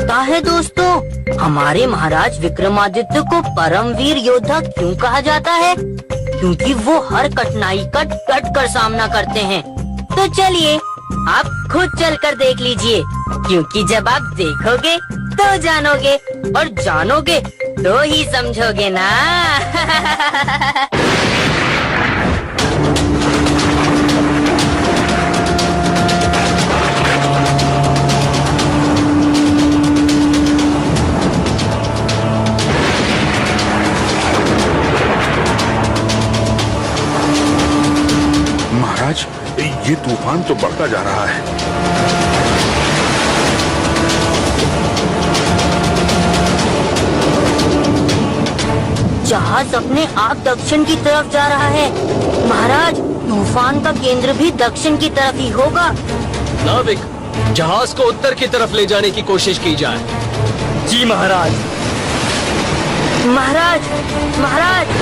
पता है दोस्तों, हमारे महाराज विक्रमादित्य को परमवीर योद्धा क्यों कहा जाता है? क्योंकि वो हर कठिनाई का डट कर सामना करते हैं। तो चलिए आप खुद चलकर देख लीजिए, क्योंकि जब आप देखोगे तो जानोगे, और जानोगे तो ही समझोगे ना। महाराज, ये तूफान तो बढ़ता जा रहा है। जहाज अपने आप दक्षिण की तरफ जा रहा है। महाराज, तूफान का केंद्र भी दक्षिण की तरफ ही होगा। नाविक, जहाज को उत्तर की तरफ ले जाने की कोशिश की जाए। जी महाराज। महाराज, महाराज।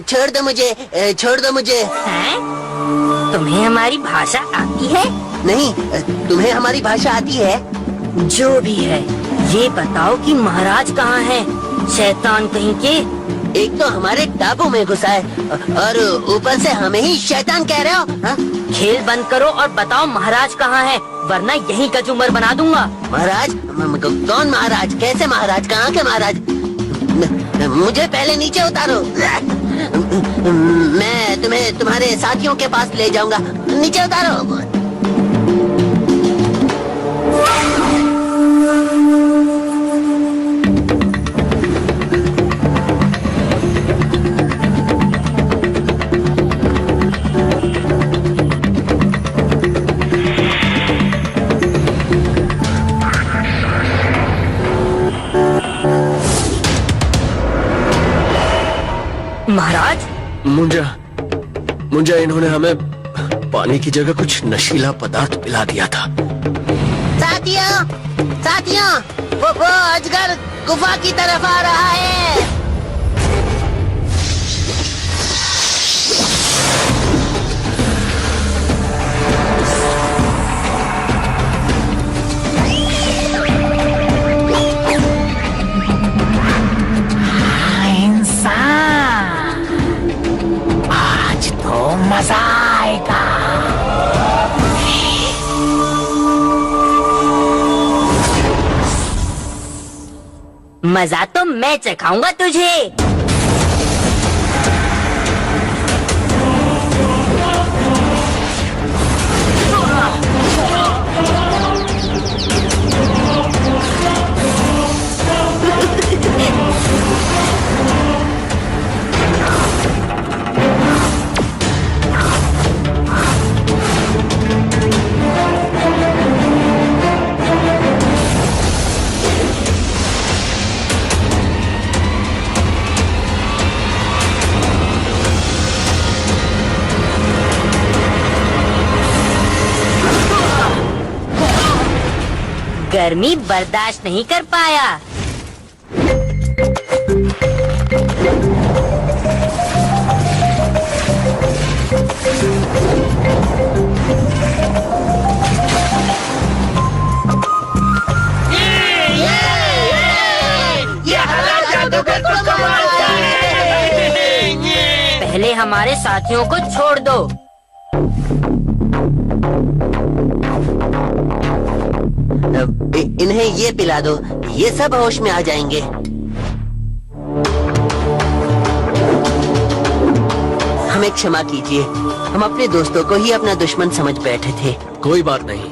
छोड़ दो मुझे, छोड़ दो मुझे। हैं? तुम्हें हमारी भाषा आती है? नहीं, तुम्हें हमारी भाषा आती है? जो भी है, ये बताओ कि महाराज कहाँ हैं? शैतान कहीं के। एक तो हमारे टापू में घुसा है और ऊपर से हमें ही शैतान कह रहे हो। हा? खेल बंद करो और बताओ महाराज कहाँ हैं, वरना यहीं कचूमर बना दूंगा। महाराज? कौन महाराज? कैसे महाराज? कहाँ के महाराज? मुझे पहले नीचे उतारो। मैं तुम्हें तुम्हारे साथियों के पास ले जाऊंगा। नीचे उतारो। महाराज, मुंजा इन्होंने हमें पानी की जगह कुछ नशीला पदार्थ पिला दिया था। साथियों, साथियों, वो अजगर गुफा की तरफ आ रहा है। आज तो मजा आएगा। मजा तो मैं चखाऊंगा तुझे। गर्मी बर्दाश्त नहीं कर पाया। पहले हमारे साथियों को छोड़ दो। इन्हें ये पिला दो, ये सब होश में आ जाएंगे। हमें क्षमा कीजिए। हम अपने दोस्तों को ही अपना दुश्मन समझ बैठे थे। कोई बात नहीं,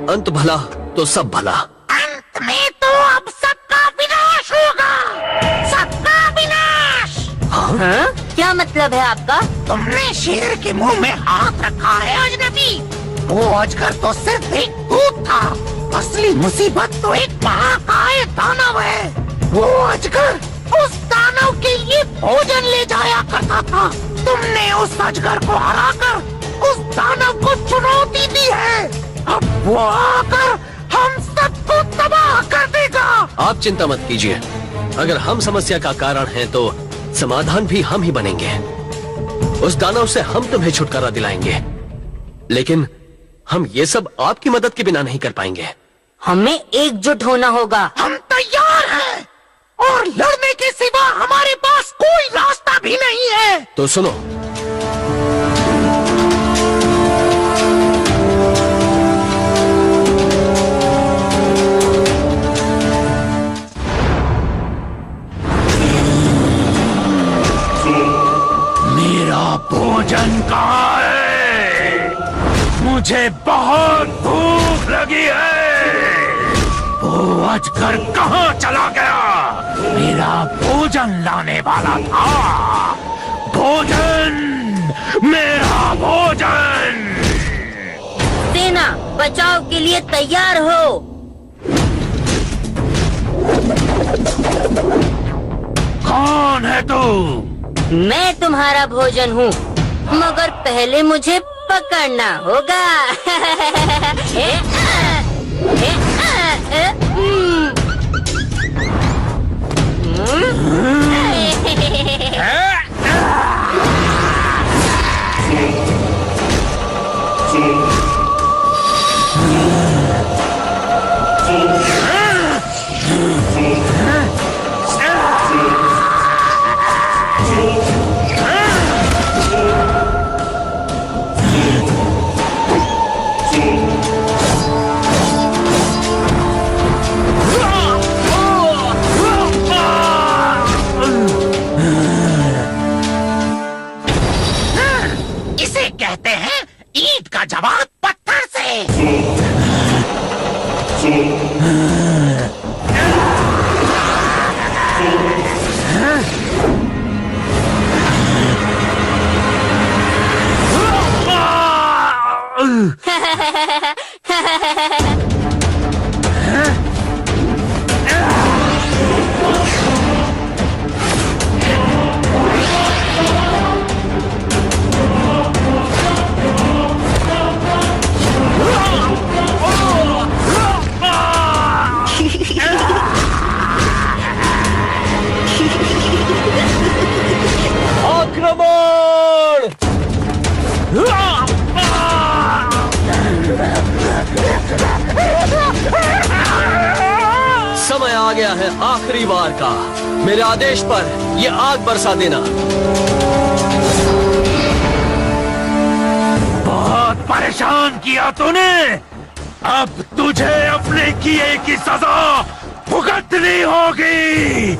अंत भला तो सब भला। अंत में तो अब सबका विनाश होगा, सबका विनाश। हाँ? क्या मतलब है आपका? तुमने शेर के मुंह में हाथ रखा है अजनबी। वो अजगर तो सिर्फ एक भूत था, असली मुसीबत तो एक महाकाय दानव है। वो अजगर उस दानव के लिए भोजन ले जाया करता था। तुमने उस अजगर को हराकर उस दानव को चुनौती दी है। अब वो आकर हम सबको तबाह कर देगा। आप चिंता मत कीजिए, अगर हम समस्या का कारण हैं तो समाधान भी हम ही बनेंगे। उस दानव से हम तुम्हें छुटकारा दिलाएंगे, लेकिन हम ये सब आपकी मदद के बिना नहीं कर पाएंगे। हमें एकजुट होना होगा। हम तैयार हैं और लड़ने के सिवा हमारे पास कोई रास्ता भी नहीं है। तो सुनो, मेरा भोजन कहाँ है? मुझे बहुत भूख लगी है। वो अजगर कहाँ चला गया? मेरा भोजन लाने वाला था। भोजन, मेरा भोजन। सेना बचाव के लिए तैयार हो। कौन है तू? मैं तुम्हारा भोजन हूँ, मगर पहले मुझे पकड़ना होगा। इसे कहते हैं ईंट का जवाब पत्थर से। आक्रमण! समय आ गया है आखिरी वार का। मेरे आदेश पर ये आग बरसा देना। बहुत परेशान किया तूने, अब तुझे अपने किए की सजा भुगतनी होगी।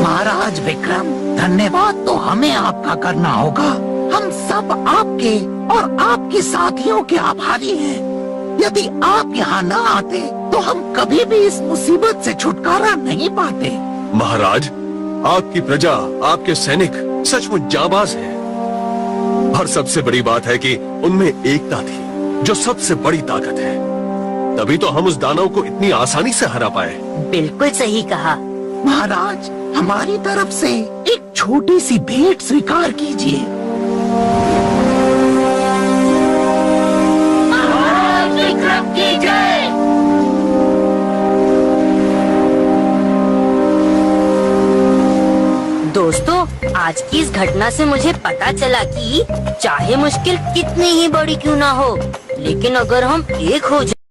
महाराज विक्रम, धन्यवाद तो हमें आपका करना होगा। हम सब आपके और आपके साथियों के आभारी हैं। यदि आप यहाँ न आते तो हम कभी भी इस मुसीबत से छुटकारा नहीं पाते। महाराज, आपकी प्रजा, आपके सैनिक सचमुच जाबाज हैं। और सबसे बड़ी बात है कि उनमें एकता थी, जो सबसे बड़ी ताकत है। तभी तो हम उस दानव को इतनी आसानी से हरा पाए। बिल्कुल सही कहा। महाराज, हमारी तरफ से एक छोटी सी भेंट स्वीकार कीजिए। महाराज विक्रम की जय। दोस्तों, आज की इस घटना से मुझे पता चला कि चाहे मुश्किल कितनी ही बड़ी क्यों ना हो, लेकिन अगर हम एक हो जाए